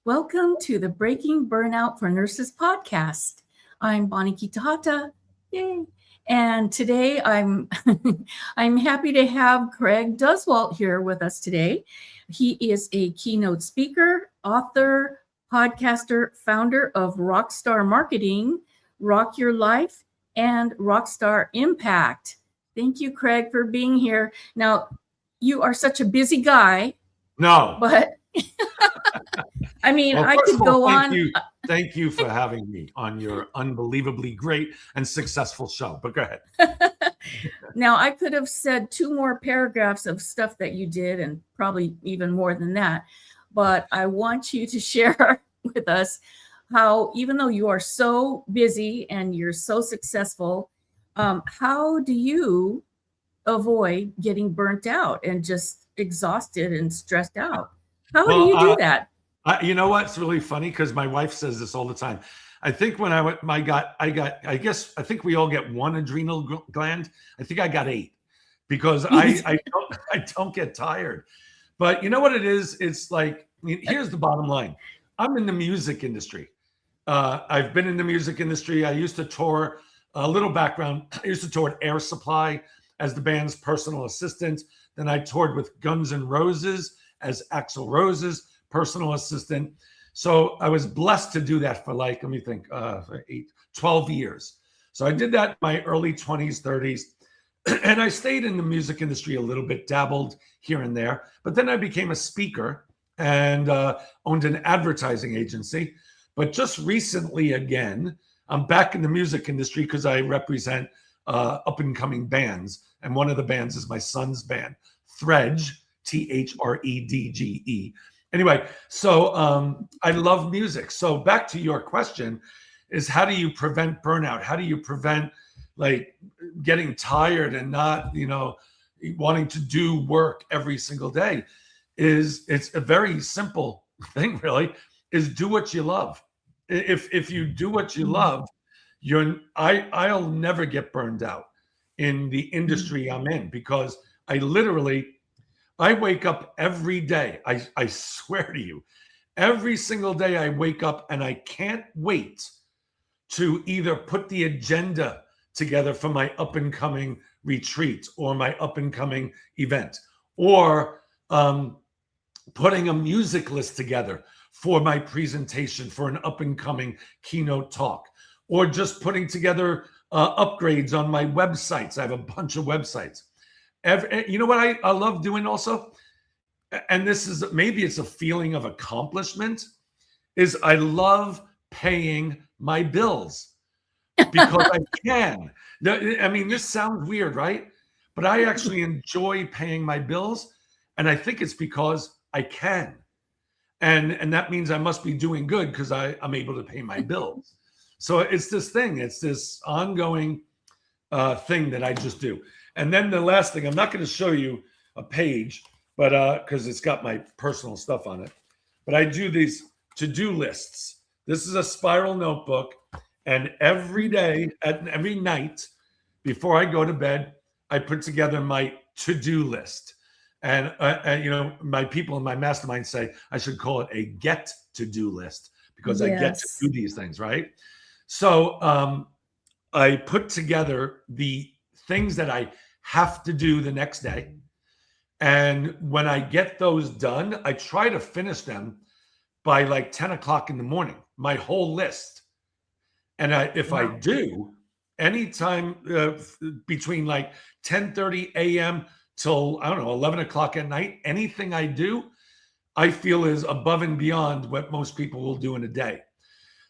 Welcome to the Breaking Burnout for Nurses podcast. I'm Bonnie Kitahata. Yay. And today I'm I'm happy to have Craig Duswalt here with us today. He is a keynote speaker, author, podcaster, founder of Rockstar Marketing, Rock Your Life, and Rockstar Impact. Thank you, Craig, for being here. Now, you are such a busy guy. No. But I mean, I could go on. Thank you for having me on your unbelievably great and successful show. But go ahead. Now, I could have said 2 more paragraphs of stuff that you did, and probably even more than that. But I want you to share with us how, even though you are so busy and you're so successful, how do you avoid getting burnt out and just exhausted and stressed out? How do you do that? You know what? It's really funny because my wife says this all the time. I think when I think we all get 1 adrenal gland. I think I got 8 because I don't get tired. But you know what it is? It's like, here's the bottom line. I'm in the music industry. I've been in the music industry. I used to tour, a little background. I used to tour at Air Supply as the band's personal assistant. Then I toured with Guns N' Roses as Axl Rose's personal assistant. So I was blessed to do that for 12 years. So I did that in my early 20s, 30s. And I stayed in the music industry a little bit, dabbled here and there. But then I became a speaker and owned an advertising agency. But just recently, again, I'm back in the music industry because I represent up-and-coming bands. And one of the bands is my son's band, Thredge, Thredge. Anyway, so I love music. So back to your question is, how do you prevent burnout? How do you prevent getting tired and not, wanting to do work every single day? It's a very simple thing, really, is do what you love. If you do what you love, I'll never get burned out in the industry I'm in, because I wake up every day. I swear to you, every single day I wake up and I can't wait to either put the agenda together for my up and coming retreat or my up and coming event, or putting a music list together for my presentation for an up and coming keynote talk, or just putting together upgrades on my websites. I have a bunch of websites. You know what I love doing also? And this is, maybe it's a feeling of accomplishment, is I love paying my bills because I can. I mean, this sounds weird, right? But I actually enjoy paying my bills. And I think it's because I can. And that means I must be doing good because I'm able to pay my bills. So it's this thing. It's this ongoing thing that I just do. And then the last thing, I'm not going to show you a page, but because it's got my personal stuff on it. But I do these to-do lists. This is a spiral notebook. And every day, every night, before I go to bed, I put together my to-do list. And my people in my mastermind say I should call it a get to-do list, because I get to do these things, right? So I put together the things that I have to do the next day. And when I get those done, I try to finish them by 10 o'clock in the morning, my whole list. And if I do, anytime between 10:30 a.m. till, 11 o'clock at night, anything I do, I feel is above and beyond what most people will do in a day.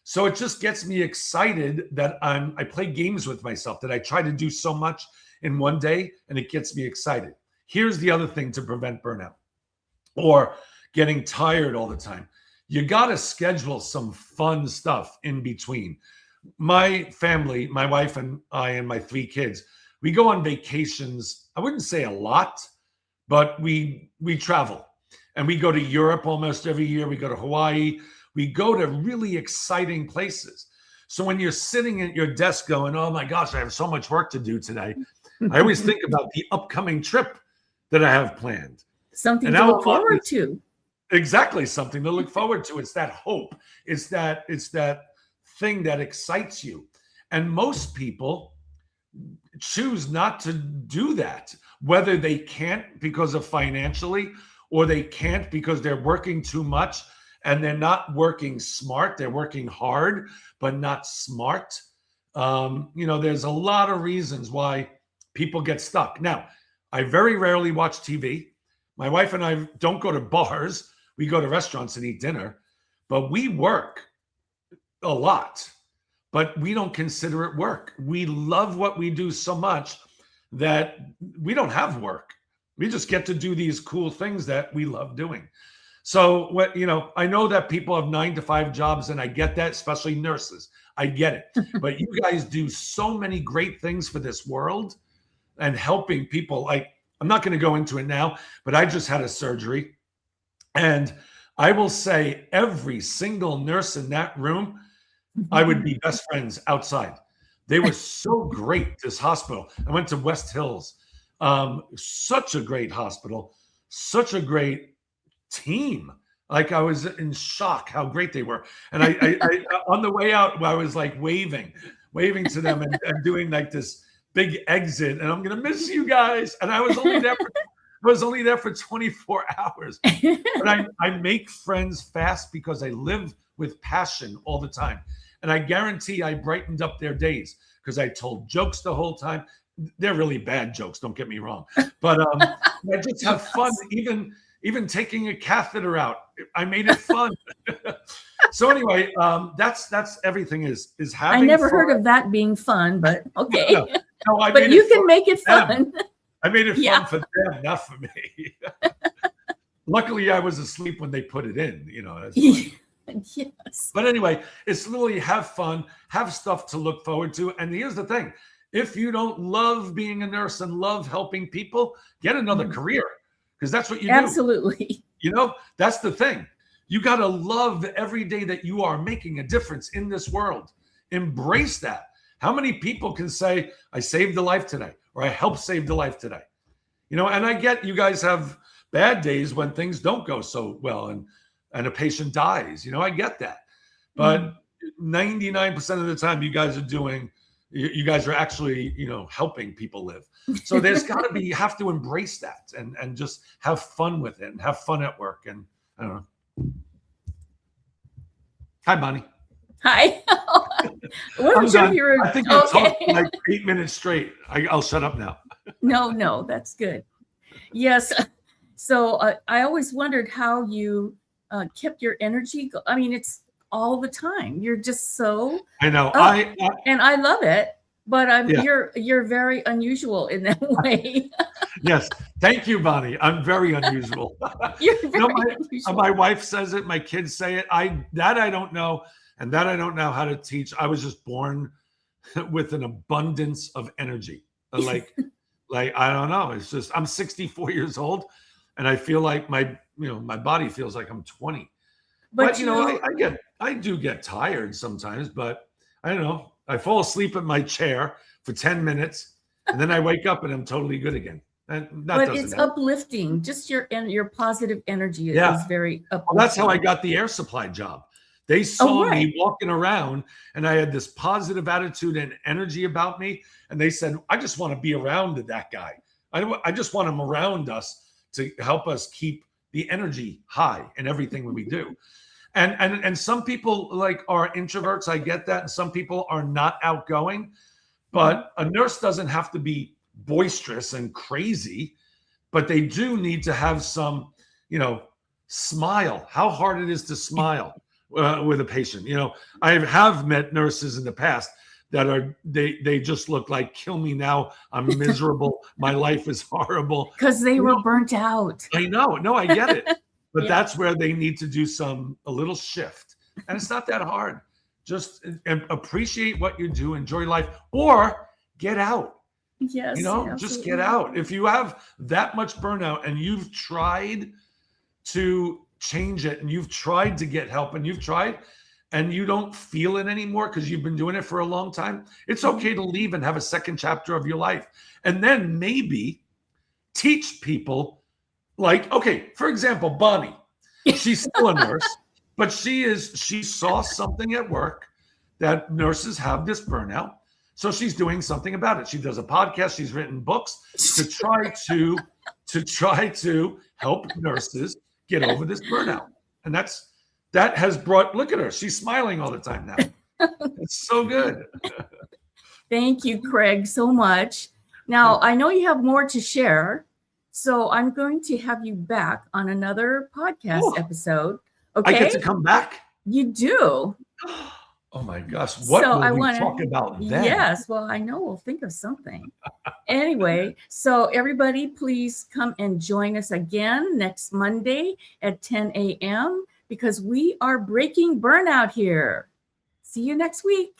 So it just gets me excited that I play games with myself, that I try to do so much in one day, and it gets me excited. Here's the other thing to prevent burnout or getting tired all the time. You got to schedule some fun stuff in between. My family, my wife and I and my 3 kids, we go on vacations. I wouldn't say a lot, but we travel. And we go to Europe almost every year. We go to Hawaii. We go to really exciting places. So when you're sitting at your desk going, oh my gosh, I have so much work to do today, I always think about the upcoming trip that I have planned. Something to look forward to. Exactly, something to look forward to. It's that hope. It's that thing that excites you. And most people choose not to do that, whether they can't because of financially, or they can't because they're working too much and they're not working smart. They're working hard, but not smart. There's a lot of reasons why people get stuck. Now, I very rarely watch TV. My wife and I don't go to bars. We go to restaurants and eat dinner, but we work a lot, but we don't consider it work. We love what we do so much that we don't have work. We just get to do these cool things that we love doing. So I know that people have 9 to 5 jobs, and I get that, especially nurses. I get it. But you guys do so many great things for this world and helping people. Like, I'm not going to go into it now, but I just had a surgery. And I will say every single nurse in that room, I would be best friends outside. They were so great, this hospital. I went to West Hills. Such a great hospital, such a great team. Like, I was in shock how great they were. And I on the way out, I was like waving to them and doing like this big exit. And I'm going to miss you guys. And I was only there for 24 hours. But I make friends fast because I live with passion all the time. And I guarantee I brightened up their days because I told jokes the whole time. They're really bad jokes, don't get me wrong. But I just have fun, even taking a catheter out. I made it fun. So anyway, that's everything is having I never fun. heard of that being fun, but okay. No, but you can make it fun. I made it fun for them, not for me. Luckily, I was asleep when they put it in, Yes. But anyway, it's literally have fun, have stuff to look forward to. And here's the thing. If you don't love being a nurse and love helping people, get another career, because that's what you do. Absolutely. That's the thing. You got to love every day that you are making a difference in this world. Embrace that. How many people can say, I saved a life today, or I helped save the life today? And I get you guys have bad days when things don't go so well and a patient dies. I get that. But 99% of the time you guys are actually, helping people live. So there's got to be, you have to embrace that and just have fun with it and have fun at work. And I don't know. Hi, Bonnie. Hi. I'm done. I think I've talked like 8 minutes straight. I'll shut up now. No, that's good. Yes. So I always wondered how you kept your energy. I mean, it's all the time. You're just so. I know. And I love it. But you're very unusual in that way. Yes. Thank you, Bonnie. I'm very unusual. You're very unusual. My wife says it. My kids say it. I don't know. And that I don't know how to teach. I was just born with an abundance of energy. Like I don't know. It's just, I'm 64 years old and I feel like my body feels like I'm 20. But I do get tired sometimes, but I don't know. I fall asleep in my chair for 10 minutes and then I wake up and I'm totally good again. But it's uplifting. Just your positive energy is very uplifting. Well, that's how I got the air supply job. They saw me walking around and I had this positive attitude and energy about me. And they said, I just want to be around that guy. I just want him around us to help us keep the energy high in everything we do. And some people are introverts. I get that. And some people are not outgoing. But a nurse doesn't have to be boisterous and crazy, but they do need to have some, smile. How hard it is to smile with a patient. I have met nurses in the past that they just look like, kill me now. I'm miserable. My life is horrible. Because they were burnt out. I know. No, I get it. But that's where they need to do a little shift. And it's not that hard. Just appreciate what you do, enjoy life, or get out. Yes. Just get out. If you have that much burnout and you've tried to change it and you've tried to get help and you've tried and you don't feel it anymore because you've been doing it for a long time, it's okay to leave and have a second chapter of your life. And then maybe teach people for example, Bonnie, She's still a nurse, but she saw something at work that nurses have this burnout. So she's doing something about it. She does a podcast. She's written books to try to help nurses get over this burnout. And that has brought, look at her. She's smiling all the time now. It's so good. Thank you, Craig, so much. Now, I know you have more to share, so I'm going to have you back on another podcast episode. Okay? I get to come back? You do. Oh my gosh. What will we talk about then? Yes, well, I know we'll think of something. Anyway, so everybody, please come and join us again next Monday at 10 a.m. because we are breaking burnout here. See you next week.